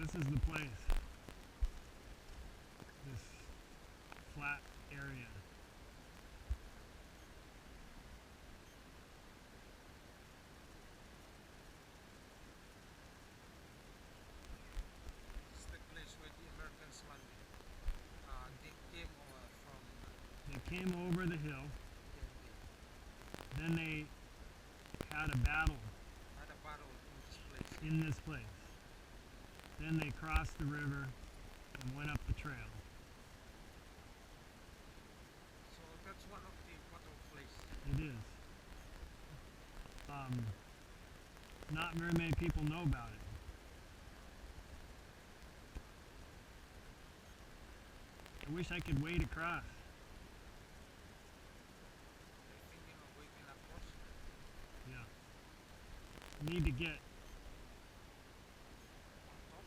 This is the place. This flat area. It's the place where the Americans landed. They came over from They came over the hill. India. Then they had a battle Had a battle in this place. in this place. Then they crossed the river and went up the trail. So that's one of the battle places. It is. Not very many people know about it. I wish I could wade across. They're thinking of wading across. Yeah. Need to get On top.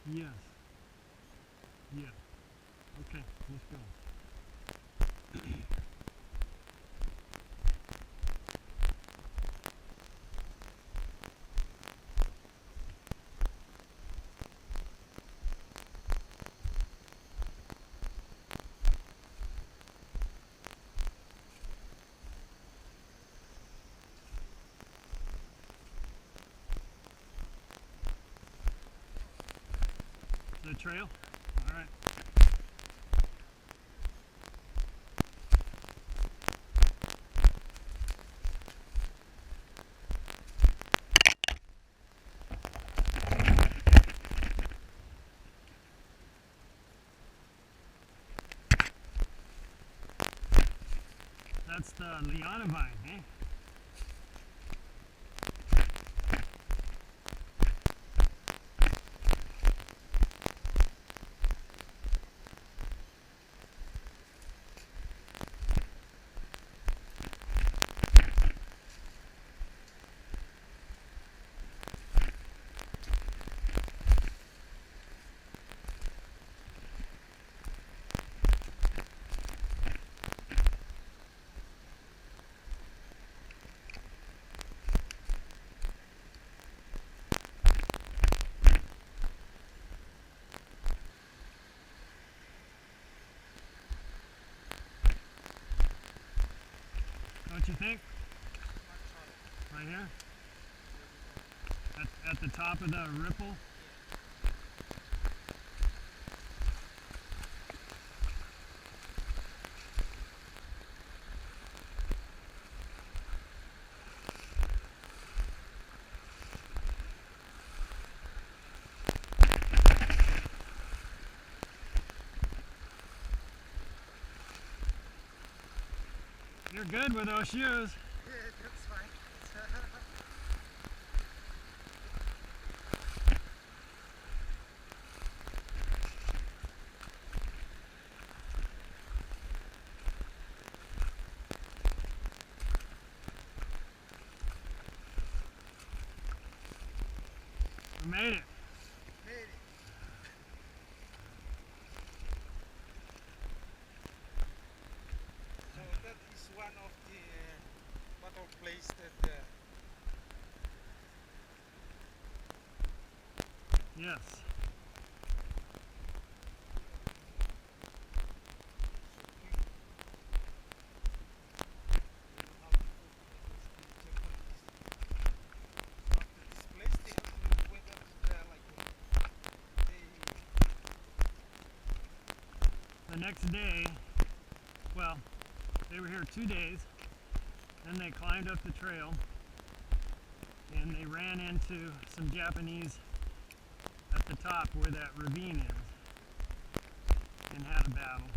One yes. Yeah. Okay, let's go. The trail? Alright. That's the liana vine, eh? Don't you think? Right here? At the top of the ripple? You're good with those shoes. Yeah, that's fine. We made it. Made it. So that is one of the battle places that Yes. The next day, well, they were here 2 days, then they climbed up the trail and they ran into some Japanese at the top where that ravine is and had a battle.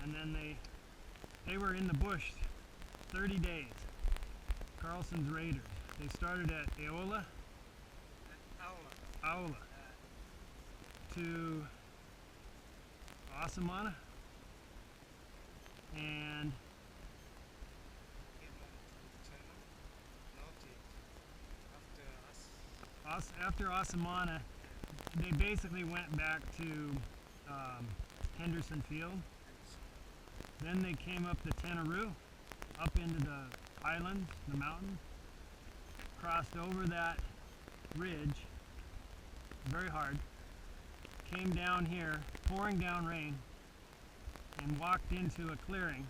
And then they were in the bush 30 days. Carlson's Raiders. They started at Aola to Asamana and after Osamana, they basically went back to Henderson Field. Then they came up the Tenaroo, up into the highlands, the mountains, crossed over that ridge, very hard, came down here, pouring down rain, and walked into a clearing.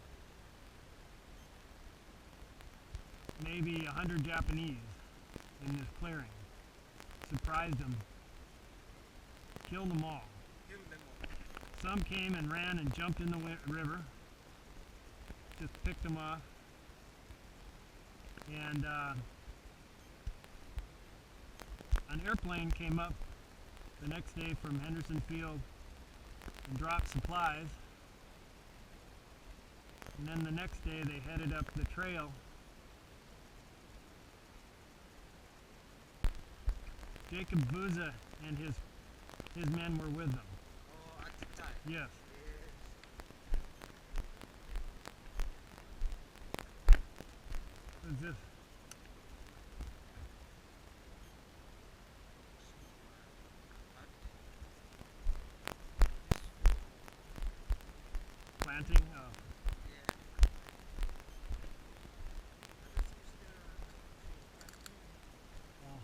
Maybe 100 Japanese in this clearing. Surprised them, killed them all. Some came and ran and jumped in the river, just picked them off. And an airplane came up the next day from Henderson Field and dropped supplies. And then the next day they headed up the trail. Jacob Buza and his men were with them. Oh, at the time. Yes. What's this? Planting? Oh. Oh.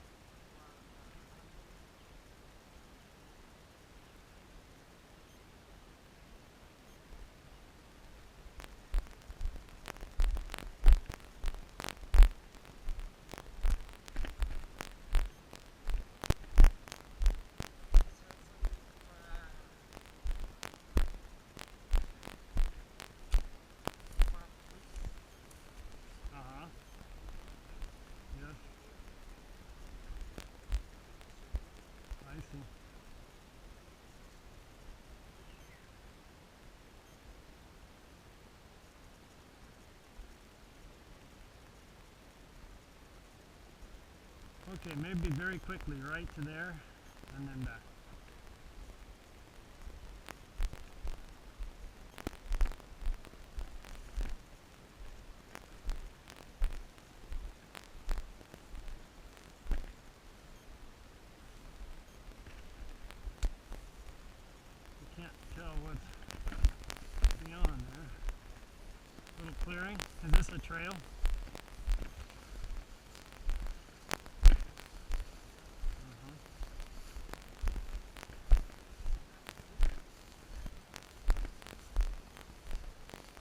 Uh-huh. Yes. I see. Okay, maybe very quickly, right to there, and then back. You can't tell what's beyond there. Little clearing. Is this a trail?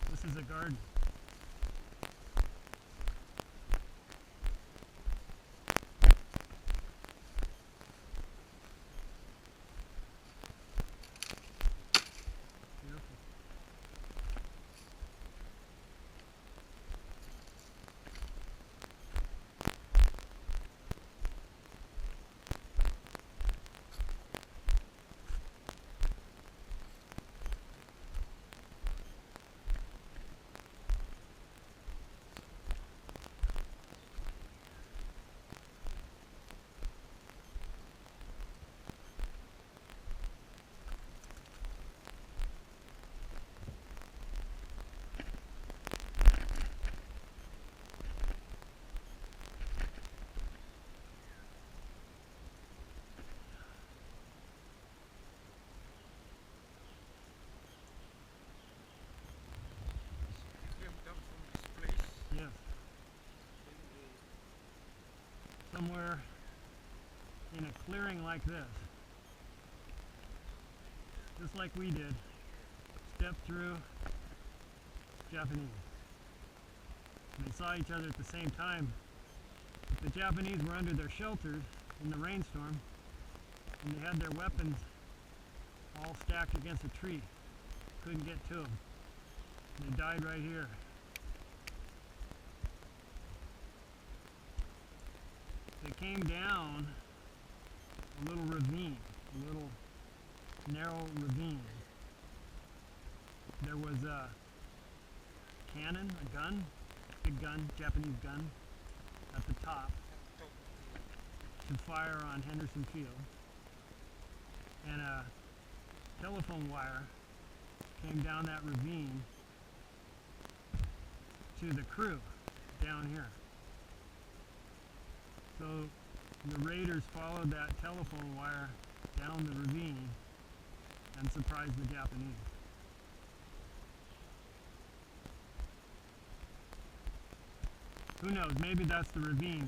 This is a garden. Beautiful. Yes. Somewhere in a clearing like this, just like we did, step through Japanese. And they saw each other at the same time. But the Japanese were under their shelters in the rainstorm, and they had their weapons all stacked against a tree. Couldn't get to them. They died right here. They came down a little ravine, a little narrow ravine. There was a cannon, a gun, big gun, Japanese gun, at the top to fire on Henderson Field. And a telephone wire came down that ravine to the crew down here. So the raiders followed that telephone wire down the ravine and surprised the Japanese. Who knows, maybe that's the ravine.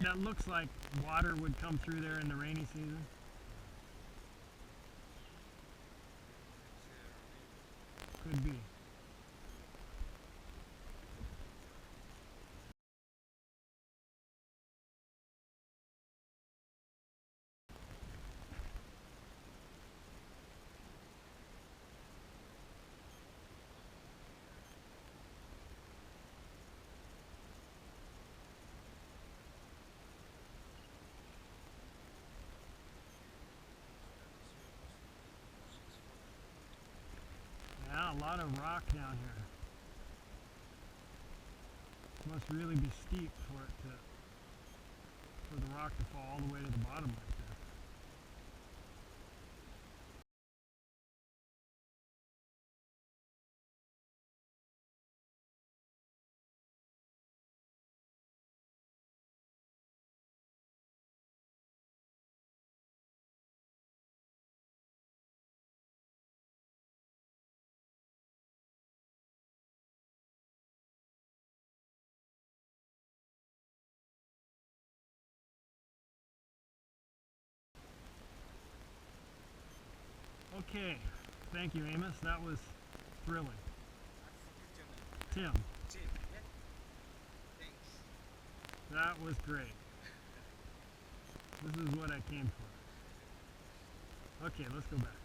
That looks like water would come through there in the rainy season. Could be. Yeah, a lot of rock down here. Must really be steep for the rock to fall all the way to the bottom like that. Okay, thank you, Amos. That was thrilling. Tim, Tim, yeah? Thanks. that was great. This is what I came for. Okay, let's go back.